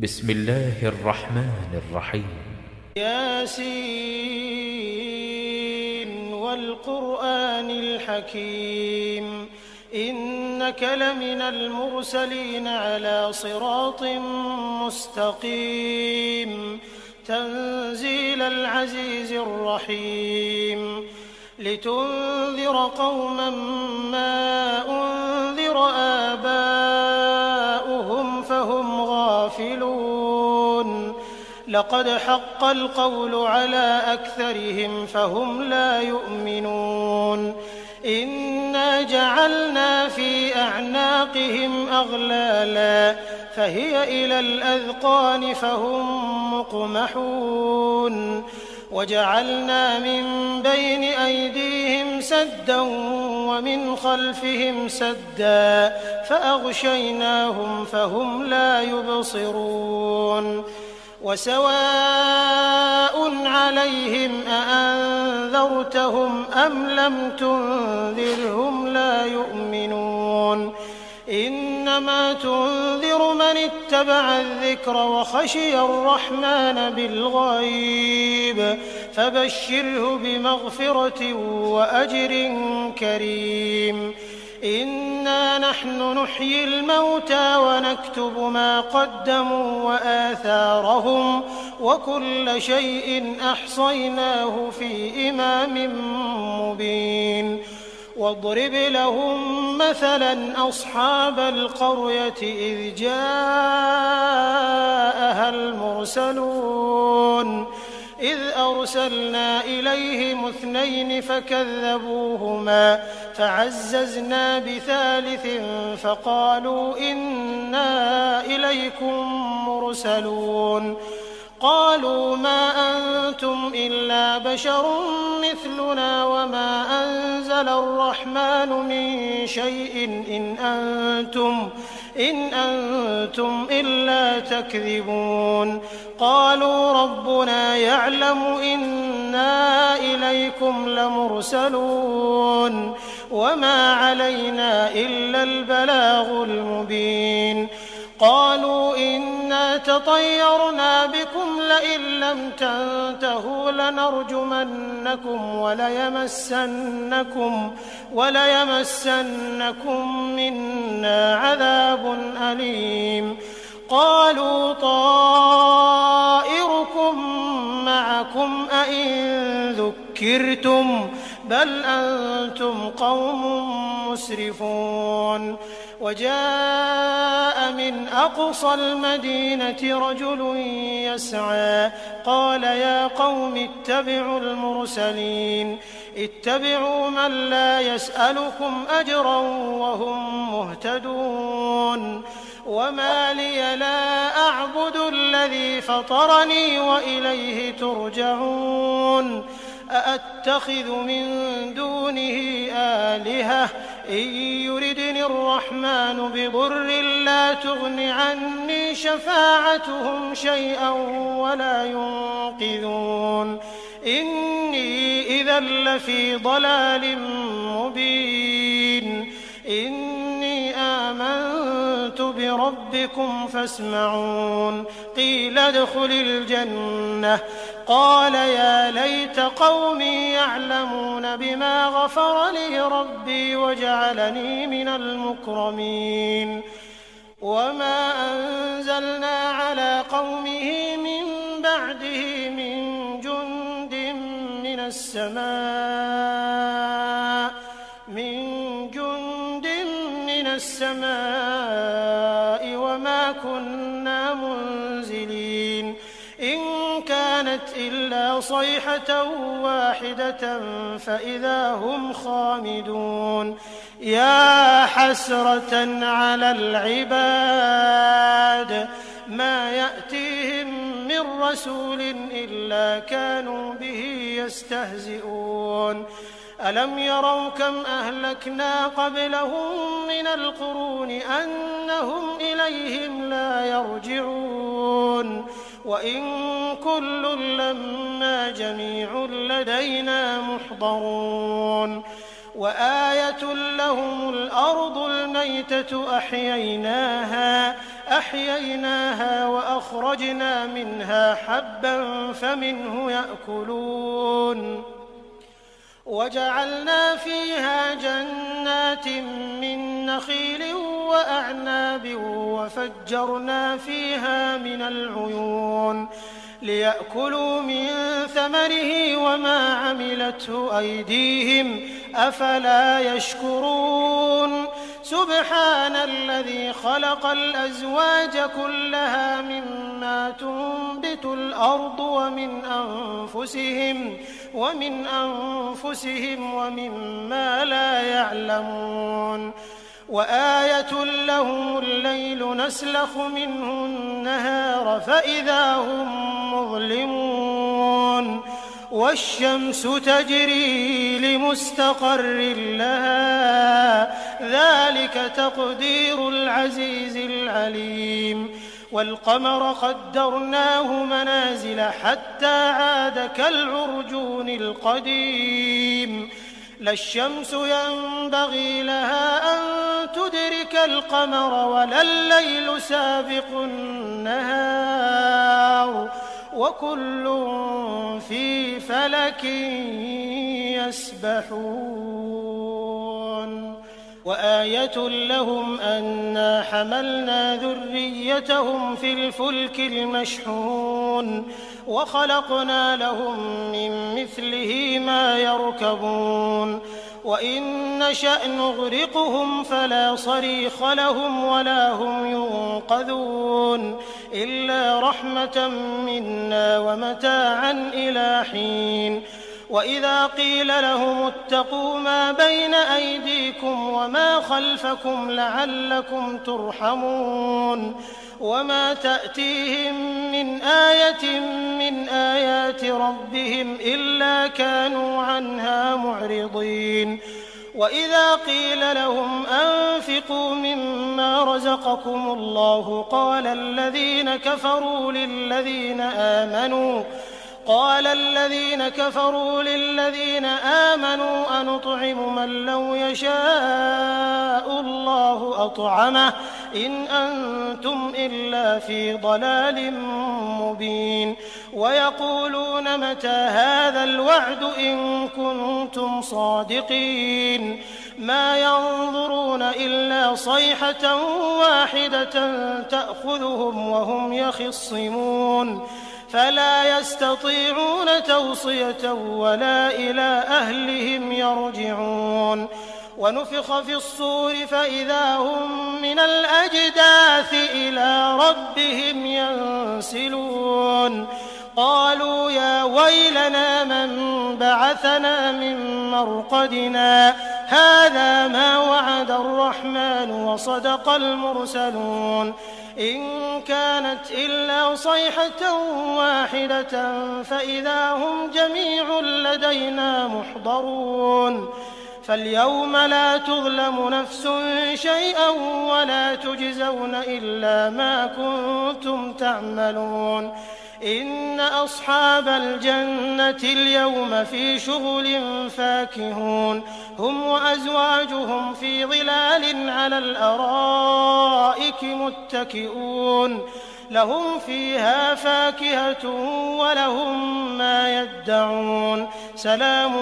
بسم الله الرحمن الرحيم. ياسين والقرآن الحكيم إنك لمن المرسلين على صراط مستقيم تنزيل العزيز الرحيم لتنذر قوما ما أنذر آباؤهم فهم غافلون لقد حق القول على أكثرهم فهم لا يؤمنون إنا جعلنا في أعناقهم أغلالا فهي إلى الأذقان فهم مقمحون وجعلنا من بين أيديهم سدا ومن خلفهم سدا فأغشيناهم فهم لا يبصرون وسواء عليهم أأنذرتهم أم لم تنذرهم لا يؤمنون إنما تنذر من اتبع الذكر وخشي الرحمن بالغيب فبشره بمغفرة وأجر كريم إنا نحن نحيي الموتى ونكتب ما قدموا وآثارهم وكل شيء أحصيناه في إمام مبين واضرب لهم مثلا أصحاب القرية إذ جاءها المرسلون إذ أرسلنا إليهم 2 فكذبوهما فعززنا بثالث فقالوا إنا إليكم مرسلون قالوا ما أنتم إلا بشر مثلنا وما أنزل الرحمن من شيء إن أنتم إلا تكذبون قالوا ربنا يعلم إنا إليكم لمرسلون وما علينا إلا البلاغ المبين قالوا إنا تطيرنا بكم لئن لم تنتهوا لنرجمنكم وليمسنكم منا عذاب أليم قالوا طائركم معكم أئن ذكرتم بل أنتم قوم مسرفون وجاء من أقصى المدينة رجل يسعى قال يا قوم اتبعوا المرسلين اتبعوا من لا يسألكم أجرا وهم مهتدون وما لي لا أعبد الذي فطرني وإليه ترجعون أأتخذ من دونه آلهة إن يردني الرحمن بضر لا تغن عني شفاعتهم شيئا ولا ينقذون إني إذا لفي ضلال مبين إني آمنت بربكم فاسمعون قيل ادخل الجنة قال يا ليت قومي يعلمون بما غفر لي ربي وجعلني من المكرمين وما أنزلنا على قومه من بعده من جند من السماء وما كنا منزلين إن كانت إلا صيحة واحدة فإذا هم خامدون يا حسرة على العباد ما يأتيهم من رسول إلا كانوا به يستهزئون ألم يروا كم أهلكنا قبلهم من القرون أنهم إليهم لا يرجعون وإن كل لما جميع لدينا محضرون وآية لهم الأرض الميتة أحييناها فأخرجنا منها حبا فمنه يأكلون وجعلنا فيها جنات من نخيل وأعناب وفجرنا فيها من العيون ليأكلوا من ثمره وما عملته أيديهم أفلا يشكرون سبحان الذي خلق الأزواج كلها مما تنبت الأرض ومن أنفسهم ومما لا يعلمون وآية لهم الليل نسلخ منه النهار فإذا هم مظلمون والشمس تجري لمستقر لها ذلك تقدير العزيز العليم والقمر قدرناه منازل حتى عاد كالعرجون القديم لا الشمس ينبغي لها أن تدرك القمر ولا الليل سابق النهار وكل في فلك يسبحون وآية لهم أنا حملنا ذريتهم في الفلك المشحون وخلقنا لهم من مثله ما يركبون وإن نشأ نغرقهم فلا صريخ لهم ولا هم ينقذون إلا رحمة منا ومتاعا إلى حين وإذا قيل لهم اتقوا ما بين أيديكم وما خلفكم لعلكم ترحمون وما تأتيهم من آية من آيات ربهم إلا كانوا عنها معرضين وإذا قيل لهم أنفقوا مما رزقكم الله قال الذين كفروا للذين آمنوا أنطعم من لو يشاء الله أطعمه إن أنتم إلا في ضلال مبين ويقولون متى هذا الوعد إن كنتم صادقين ما ينظرون إلا صيحة واحدة تأخذهم وهم يخصمون فلا يستطيعون توصية ولا إلى أهلهم يرجعون ونفخ في الصور فإذا هم من الأجداث إلى ربهم ينسلون قالوا يا ويلنا من بعثنا من مرقدنا هذا ما وعد الرحمن وصدق المرسلون إن كانت إلا صيحة واحدة فإذا هم جميع لدينا محضرون فاليوم لا تظلم نفس شيئا ولا تجزون إلا ما كنتم تعملون إن أصحاب الجنة اليوم في شغل فاكهون هم وأزواجهم في ظلال على الأرائك متكئون لهم فيها فاكهة ولهم ما يدعون سلام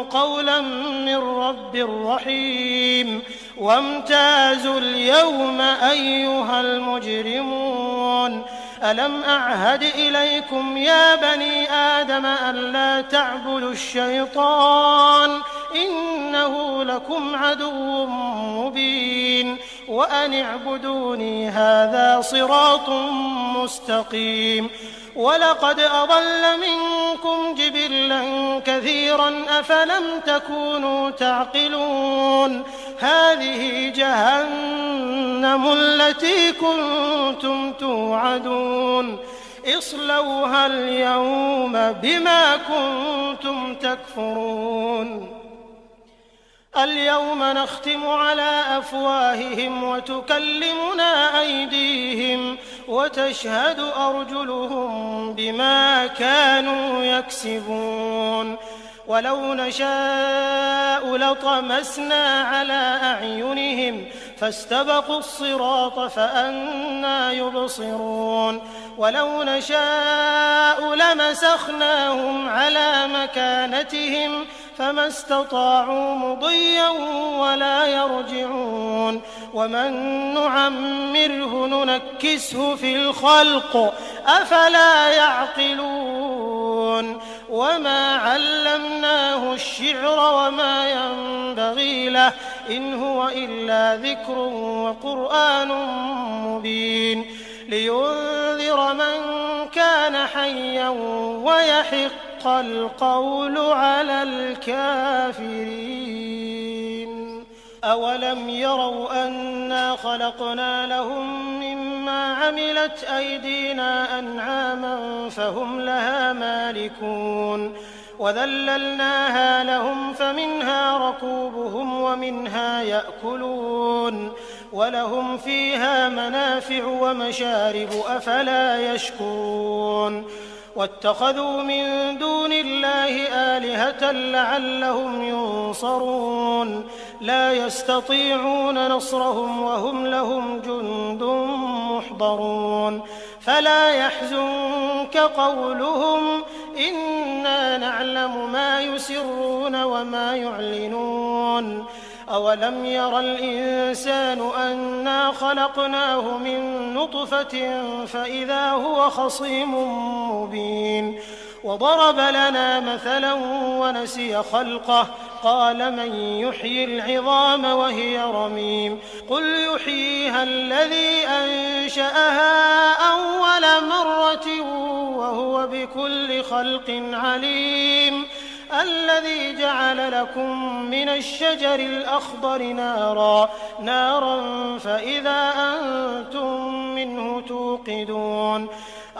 قولا من رب رحيم وامتازوا اليوم أيها المجرمون ألم أعهد إليكم يا بني آدم ألا تعبدوا الشيطان إنه لكم عدو مبين وأن اعبدوني هذا صراط مستقيم ولقد أضل منكم جبلا كثيرا أفلم تكونوا تعقلون هذه جهنم التي كنتم توعدون اصلوها اليوم بما كنتم تكفرون اليوم نختم على أفواههم وتكلمنا أيديهم وتشهد أرجلهم بما كانوا يكسبون ولو نشاء لطمسنا على أعينهم فاستبقوا الصراط فأنى يبصرون ولو نشاء لمسخناهم على مكانتهم فما استطاعوا مضيا ولا يرجعون ومن نعمره ننكسه في الخلق أفلا يعقلون وما علمناه الشعر وما ينبغي له إن هو إلا ذكر وقرآن مبين لينذر من كان حيا ويحق القول على الكافرين أولم يروا أنا خلقنا لهم مما عملت أيدينا أنعاما فهم لها مالكون وذللناها لهم فمنها ركوبهم ومنها يأكلون ولهم فيها منافع ومشارب أفلا يشكرون واتخذوا من دون الله آلهة لعلهم ينصرون لا يستطيعون نصرهم وهم لهم جند محضرون فلا يحزنك قولهم إنا نعلم ما يسرون وما يعلنون أولم ير الإنسان أنا خلقناه من نطفة فإذا هو خصيم مبين وضرب لنا مثلا ونسي خلقه قال من يحيي العظام وهي رميم قل يحييها الذي أنشأها أول مرة وهو بكل خلق عليم الذي جعل لكم من الشجر الأخضر نارا فإذا أنتم منه توقدون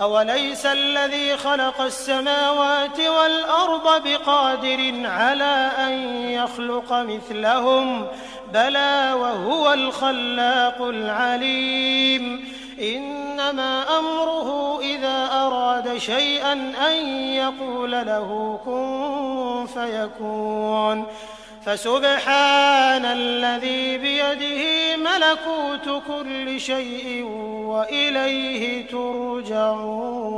أوليس الذي خلق السماوات والأرض بقادر على أن يخلق مثلهم بلى وهو الخلاق العليم إنما أمره إذا أراد شيئا أن يقول له كن فيكون فسبحان الذي بيده ملكوت كل شيء وإليه ترجعون.